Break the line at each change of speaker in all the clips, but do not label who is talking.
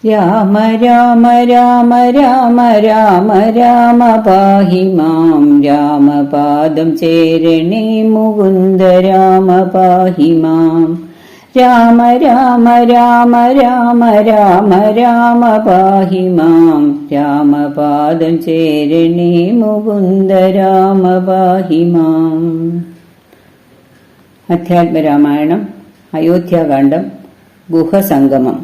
രാമ രാമ രാമ രാമ രാമ രാമ പാഹി മാം രാമപാദം ചേരണേ മുകുന്ദ രാമ പാഹി മാം രാമ രാമ രാമ രാമ രാമ രാമ പാഹി മാം രാമപാദം ചേരണേ മുകുന്ദ രാമ പാഹി മാം. അധ്യാത്മരാമായണം അയോധ്യാകാന്ഡം ഗുഹസംഗമം.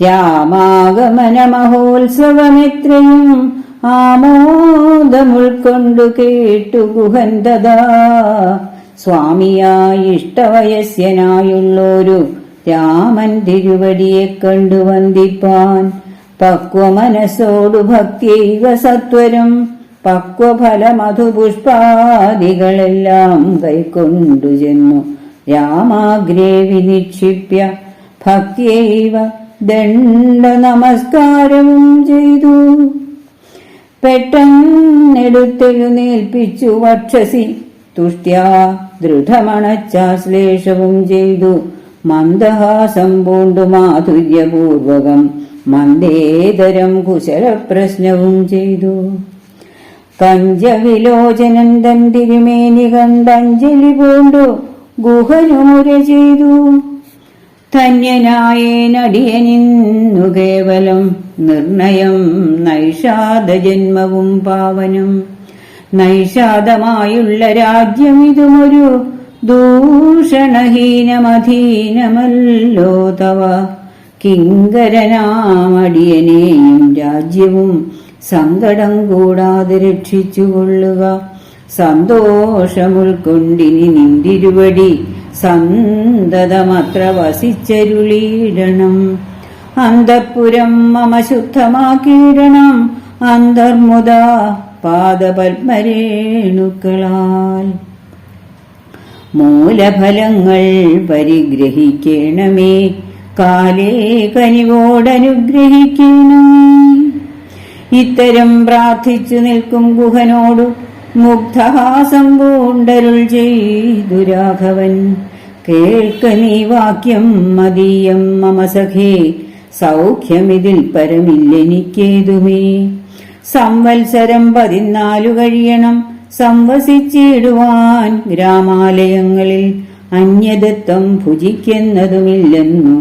രാമാഗമന മഹോത്സവമെത്രയും ആമോദമുൾക്കൊണ്ടു കേട്ടു ഗുഹൻ തഥാ സ്വാമിയായി ഇഷ്ടവയസ്യനായുള്ളൊരു രാമൻ തിരുവടിയെ കണ്ടു വന്ദിപ്പാൻ പക്വമനസ്സോടു ഭക്തിൈവ സത്വരം പക്വഫലമധുപുഷ്പാദികളെല്ലാം കൈക്കൊണ്ടു ചെന്നു രാമാഗ്രേ വിനിക്ഷിപ്യ ഭക്തിൈവ ദണ്ഡ നമസ്കാരവും ചെയ്തു. പെട്ടെന്നെടുത്തെഴുന്നേൽപ്പിച്ചു വക്ഷസി തുഷ്ട്യാ ദൃഢമണച്ചാശ്ലേഷവും ചെയ്തു. മന്ദഹാസം പൂണ്ടു മാധുര്യപൂർവകം മന്ദേതരം കുശലപ്രശ്നവും ചെയ്തു. കഞ്ചവിലോചനൻ തൻ തിരുമേനി കണ്ടഞ്ജലി പൂണ്ടു ഗുഹനുമുര ചെയ്തു. ധന്യനായേനടിയനിന്നു കേവലം നിർണയം നൈഷാദജന്മവും പാവനം. നൈഷാദമായുള്ള രാജ്യം ഇതുമൊരു ദൂഷണഹീനമധീനമല്ലോ തവ. കിങ്കരനാമടിയനെയും രാജ്യവും സങ്കടം കൂടാതെ രക്ഷിച്ചുകൊള്ളുക. സന്തോഷമുൾക്കൊണ്ടിനി നിന്തിരുവടി സന്തതമത്ര വസിച്ചരുളിയിടണം. അന്തഃപുരം മമ ശുദ്ധമാക്കിയിടണം അന്തർമുദ പാദപത്മരേണുക്കളാൽ. മൂലഫലങ്ങൾ പരിഗ്രഹിക്കണമേ കാലേ കനിവോടനുഗ്രഹിക്കണമേ. ഇത്തരം പ്രാർത്ഥിച്ചു നിൽക്കും ഗുഹനോടു മുഗ്ധഹാസം പൂണ്ടരുൾ ചെയ്തു രാഘവൻ. കേൾക്ക നീ വാക്യം മദീയം മമ സഖേ സൗഖ്യമിതിൽ പരമില്ലെനിക്കേതുമേ. സംവത്സരം 14 കഴിയണം സംവസിച്ചിടുവാൻ ഗ്രാമാലയങ്ങളിൽ. അന്യദത്വം ഭുജിക്കുന്നതുമില്ലെന്നു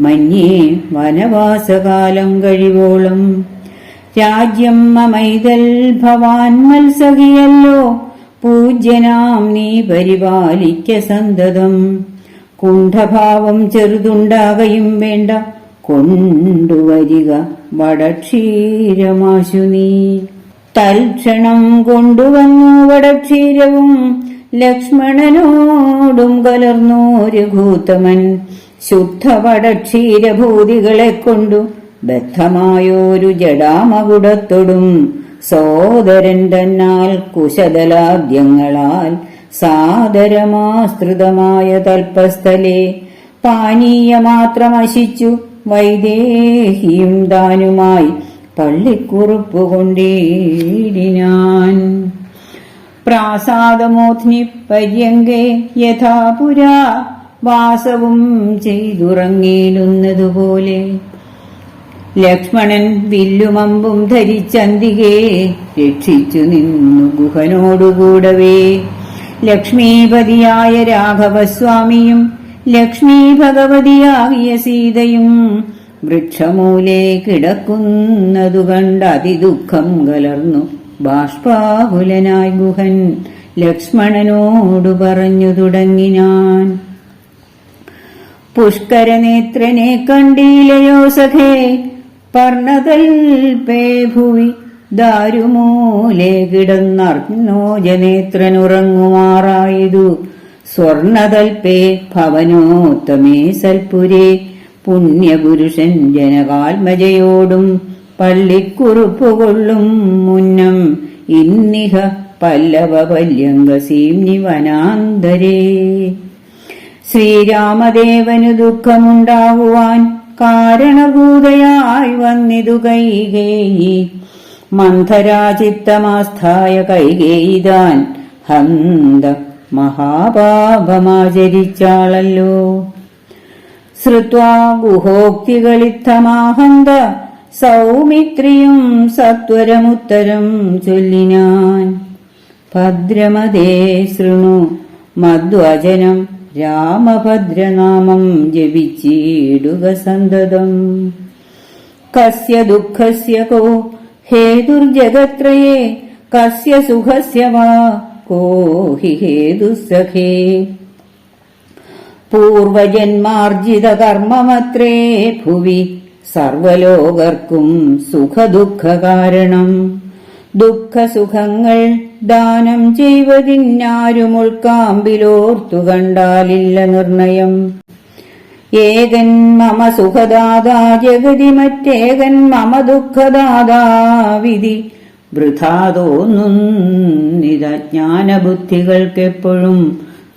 മന്യേ വനവാസകാലം കഴിവോളം. രാജ്യം മമൈതൽ ഭവാൻ മത്സഖിയല്ലോ പൂജ്യനാം നീ പരിപാലിക്ക സന്തതം. കുണ്ഠഭാവം ചെറുതുണ്ടാകയും വേണ്ട കൊണ്ടുവരിക വടക്ഷീരമാശു നീ. തൽക്ഷണം കൊണ്ടുവന്നു വടക്ഷീരവും ലക്ഷ്മണനോടും കലർന്നു രഘൂത്തമൻ. ശുദ്ധ വടക്ഷീരഭൂതികളെ കൊണ്ടു ബദ്ധമായോരു ജടാമകുടത്തൊടും സോദരൻ തന്നാൽ കുശദലാദ്യങ്ങളാൽ സാദരമാസ്തൃതമായ തൽപ്പസ്ഥലേ പാനീയമാത്രമശിച്ചു വൈദേഹിയും താനുമായി പള്ളിക്കുറുപ്പു കൊണ്ടേടിനാൻ. പ്രാസാദമോധ്നി പര്യങ്കേ യഥാ പുരാ വാസവും ചെയ്തുറങ്ങിയിടുന്നതുപോലെ. ലക്ഷ്മണൻ വില്ലുമമ്പും ധരിച്ചന്തികെ രക്ഷിച്ചു നിന്നു ഗുഹനോടുകൂടവേ. ലക്ഷ്മീപതിയായ രാഘവസ്വാമിയും ലക്ഷ്മീ ഭഗവതിയാകിയ സീതയും വൃക്ഷമൂലേ കിടക്കുന്നതു കണ്ട് അതിദുഃഖം കലർന്നു ബാഷ്പാകുലനായി ഗുഹൻ ലക്ഷ്മണനോടു പറഞ്ഞു തുടങ്ങിനാൻ. പുഷ്കരനേത്രനെ കണ്ടീലയോ സഖേ പർണതൽപേ ഭുവി ദാരുമൂലേ കിടന്നർണോജനേത്രനുറങ്ങുമാറായതു. സ്വർണതൽപേ ഭവനോത്തമേ സൽപുരേ പുണ്യപുരുഷൻ ജനകാത്മജയോടും പള്ളിക്കുറുപ്പുകൊള്ളും മുന്നം ഇന്നിഹ പല്ലവ പല്യങ്കസീംനി വനാന്തരേ. ശ്രീരാമദേവനു ദുഃഖമുണ്ടാകുവാൻ കാരണഭൂതയായി വന്നിതു കൈകേയി. മന്ധരാചിത്തമാസ്ഥായ കൈകേയിതാൻ ഹന്ത മഹാപാപമാചരിച്ചാളല്ലോ. ശ്രുത്വാ ഗുഹോക്തികളിത്തമാഹന്ത സൗമിത്രിയും സത്വരമുത്തരം ചൊല്ലിനാൻ. ഭദ്രമതേ ശൃണു മദ്വചനം രാമഭദ്രനാമം ജപിച്ചിടുക സന്തതം. കസ്യ ദുഃഖസ്യ കോ ഹേതുർജഗത്രയേ കസ്യ സുഖസ്യ വാ കോ ഹി ഹേതുസ്സഖേ. പൂർവജന്മാർജിത കർമ്മമത്രേ ഭുവി സർവലോകർക്കും സുഖദുഃഖ കാരണം. ദുഃഖസുഖങ്ങൾ ദാനം ചെയ്വതിന്നാരും ഉൾക്കാമ്പിലോർത്തു കണ്ടാലില്ല നിർണയം. ഏകൻ മമ സുഖദാതാ ജഗതി മറ്റേകൻ മമ ദുഃഖദാതാ വിധി. വൃഥാ തോന്നുന്നിതജ്ഞാനബുദ്ധികൾക്കെപ്പോഴും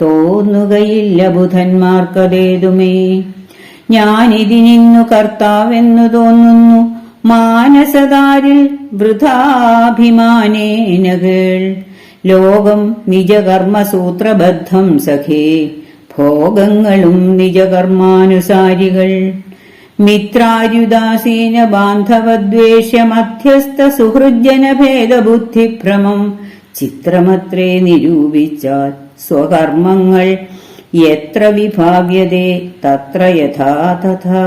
തോന്നുകയില്ല ബുധന്മാർക്കതേതുമേ. ഞാനിതിനിന്നു കർത്താവെന്നു തോന്നുന്നു മാനസതാരിൽ വൃഥാഭിമാനേന കേൾ. ലോകം നിജകർമ്മസൂത്രബദ്ധം സഖേ ഭോഗങ്ങളും നിജകർമാനുസാരികൾ. മിത്രാര്യുദാസീന ബാന്ധവദ്വേഷ മധ്യസ്ഥ സുഹൃജ്ജന ഭേദബുദ്ധിഭ്രമം ചിത്രമത്രേ നിരൂപിച്ചാൽ സ്വകർമ്മങ്ങൾ യത്ര വിഭാഗ്യതേ തത്ര യഥാ തഥാ.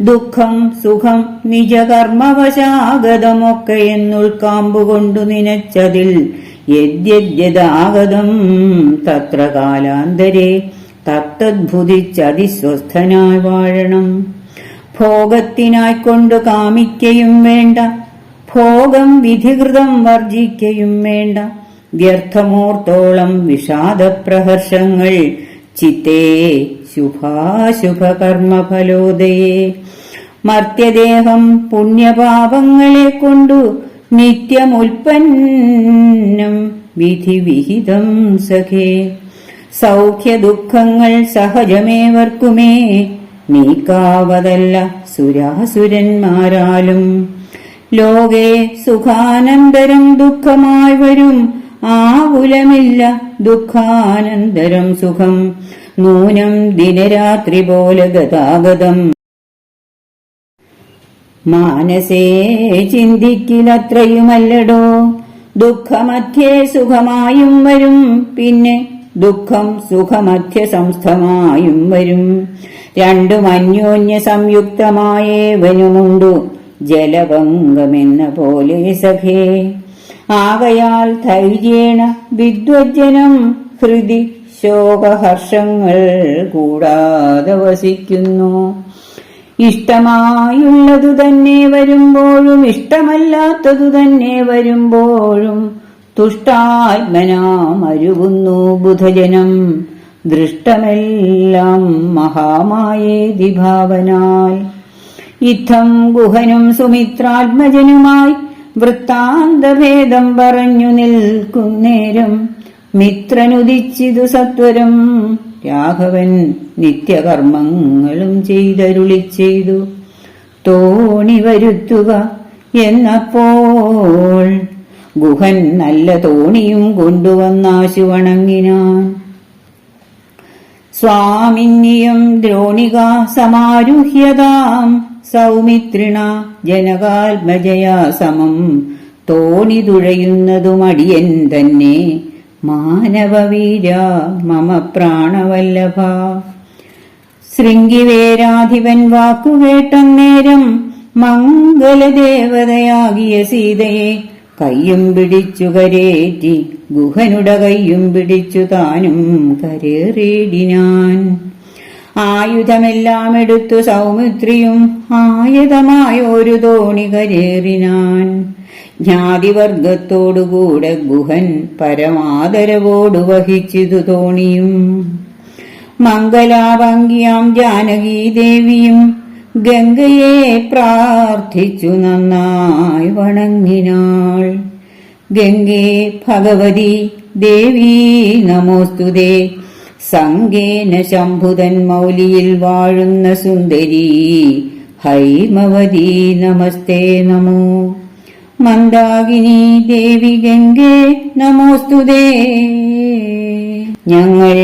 ദുഃഖം സുഖം നിജകർമ്മവശാഗതമൊക്കെ എന്നുൾക്കാമ്പുകൊണ്ടു നിനച്ചതിൽ യദ്യദ്യദാഗതം തത്ര കാലാന്തരേ തത്തദ്ഭുതിച്ചതിസ്വസ്ഥനായി വാഴണം. ഭോഗത്തിനായിക്കൊണ്ടു കാമിക്കയും വേണ്ട, ഭോഗം വിധികൃതം വർജിക്കയും വേണ്ട. വ്യർത്ഥമൂർത്തോളം വിഷാദപ്രഹർഷങ്ങൾ ചിത്തേ ശുഭാശുഭകർമ്മഫലോദയേ. മർത്യദേഹം പുണ്യപാപങ്ങളെ കൊണ്ടു നിത്യമുൽപ്പന്നം വിധിവിഹിതം സഖേ. സൗഖ്യദുഃഖങ്ങൾ സഹജമേവർക്കുമേ നീക്കാവതല്ല സുരാസുരന്മാരാലും. ലോകേ സുഖാനന്തരം ദുഃഖമായി വരും ആകുലമില്ല ദുഃഖാനന്തരം സുഖം. നൂനം ദിനരാത്രി പോലെ ഗതാഗതം മാനസേ ചിന്തിക്കിലത്രയുമല്ലടോ. ദുഃഖമധ്യേ സുഖമായും വരും, പിന്നെ ദുഃഖം സുഖമധ്യ സംസ്ഥമായും വരും. രണ്ടും അന്യോന്യ സംയുക്തമായേവനുമുണ്ടു ജലഭംഗമെന്ന പോലെ സഖേ. ആകയാൽ ധൈര്യേണ വിദ്വജ്ജനം ഹൃദി ശോകഹർഷങ്ങൾ കൂടാതെ വസിക്കുന്നു. ഇഷ്ടമായുള്ളതു തന്നെ വരുമ്പോഴും ഇഷ്ടമല്ലാത്തതു തന്നെ വരുമ്പോഴും തുഷ്ടാത്മനാമരുവുന്നു ബുധജനം. ദൃഷ്ടമെല്ലാം മഹാമായേതി ഭാവനാൽ. ഇത്തം ഗുഹനും സുമിത്രാത്മജനുമായി വൃത്താന്തഭേദം പറഞ്ഞു നിൽക്കുന്നേരം മിത്രനുദിച്ചിതു സത്വരം. രാഘവൻ നിത്യകർമ്മങ്ങളും ചെയ്തരുളി ചെയ്തു തോണി വരുത്തുക എന്നപ്പോൾ ഗുഹൻ നല്ല തോണിയും കൊണ്ടുവന്നാശു വണങ്ങിനാൻ. സ്വാമിന്യം ദ്രോണിക സമാരുഹ്യതാം സൗമിത്രിണ ജനകാത്മജയാ സമം. തോണി തുഴയുന്നതും അടിയൻ തന്നെ മാനവവീര മമ പ്രാണവല്ലഭ. ശൃംഗിവേരാധിപൻ വാക്കുകേട്ടന്നേരം മംഗലദേവതയാകിയ സീതയെ കയ്യും പിടിച്ചു കരേറ്റി ഗുഹനുട കയ്യും പിടിച്ചു താനും കരേറിയിടിനാൻ. ആയുധമെല്ലാം എടുത്തു സൗമിത്രിയും ആയുധമായൊരു തോണി കരേറിനാൻ. ജ്ഞാതിവർഗത്തോടുകൂടെ ഗുഹൻ പരമാദരവോടു വഹിച്ചിതു തോണിയും. മംഗലാഭംഗിയാം ജാനകീദേവിയും ഗംഗയെ പ്രാർത്ഥിച്ചു നന്നായി വണങ്ങിനാൾ. ഗംഗേ ഭഗവതി ദേവീ നമോസ്തുതേ. സംഗേന ശംഭുതൻ മൗലിയിൽ വാഴുന്ന സുന്ദരീ ഹൈമവതി നമസ്തേ നമോ. മന്ദാകിനി ദേവി ഗംഗേ നമോസ്തുതേ. ഞങ്ങൾ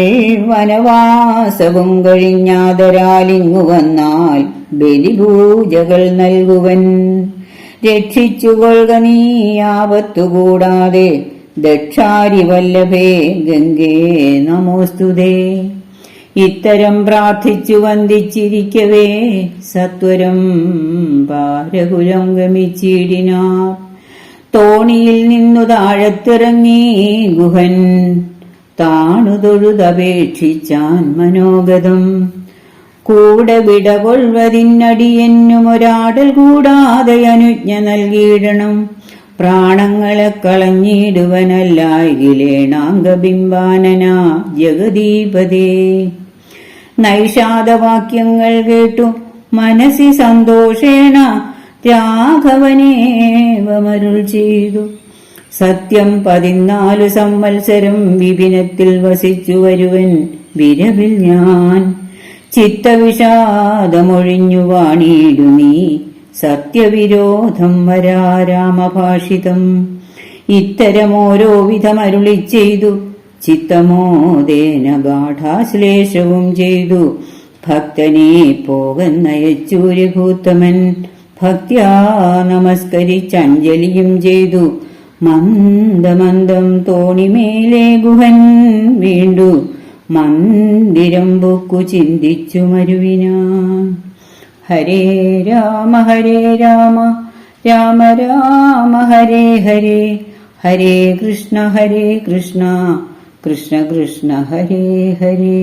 വനവാസവും കഴിഞ്ഞാദരാലിങ്ങു വന്നാൽ ബലിപൂജകൾ നൽകുവൻ. രക്ഷിച്ചുകൊള്ളുക നീ ആപത്തുകൂടാതെ ദക്ഷാരി വല്ലഭേ ഗംഗേ നമോസ്തുതേ. ഇത്തരം പ്രാർത്ഥിച്ചു വന്ദിച്ചിരിക്കവേ സത്വരം പാരകുലം ഗമിച്ചിടിനാർ. തോണിയിൽ നിന്നു താഴത്തിറങ്ങി ഗുഹൻ താണു തൊഴുതപേക്ഷിച്ചാൻ മനോഗതം. കൂടെ വിടകൊള്ളുവതിനടിയെന്നും ഒരാടൽ കൂടാതെ അനുജ്ഞ നൽകിയിടണം. പ്രാണങ്ങളെ കളഞ്ഞിടുവനല്ലായിലേണാംഗബിംബാനന ജഗദീപതേ. നൈഷാദവാക്യങ്ങൾ കേട്ടു മനസ്സി സന്തോഷേണ രാഘവനേവമരുൾ ചെയ്തു. സത്യം 14 സംവത്സരം വിപിനത്തിൽ വസിച്ചു വരുവൻ വിരവിൽ ഞാൻ. ചിത്തവിഷാദമൊഴിഞ്ഞു വാണിയിടു നീ സത്യവിരോധം വരാ രാമഭാഷിതം. ഇത്തരമോരോ വിധമരുളി ചെയ്തു ചിത്തമോദേന ഗാഠാശ്ലേഷവും ചെയ്തു. ഭക്തനെ പോകന്നയച്ചു രഘൂത്തമൻ ഭക്ത്യാ നമസ്കരിച്ചഞ്ജലിയും ചെയ്തു. മന്ദമന്ദം തോണിമേലെ ഗുഹൻ വീണ്ടു മന്ദിരം പൊക്കു ചിന്തിച്ചു മരുവിനാൻ. ഹരേ രാമ രാമ രാമ ഹരേ ഹരേ. ഹരേ കൃഷ്ണ കൃഷ്ണ കൃഷ്ണ ഹരേ ഹരേ.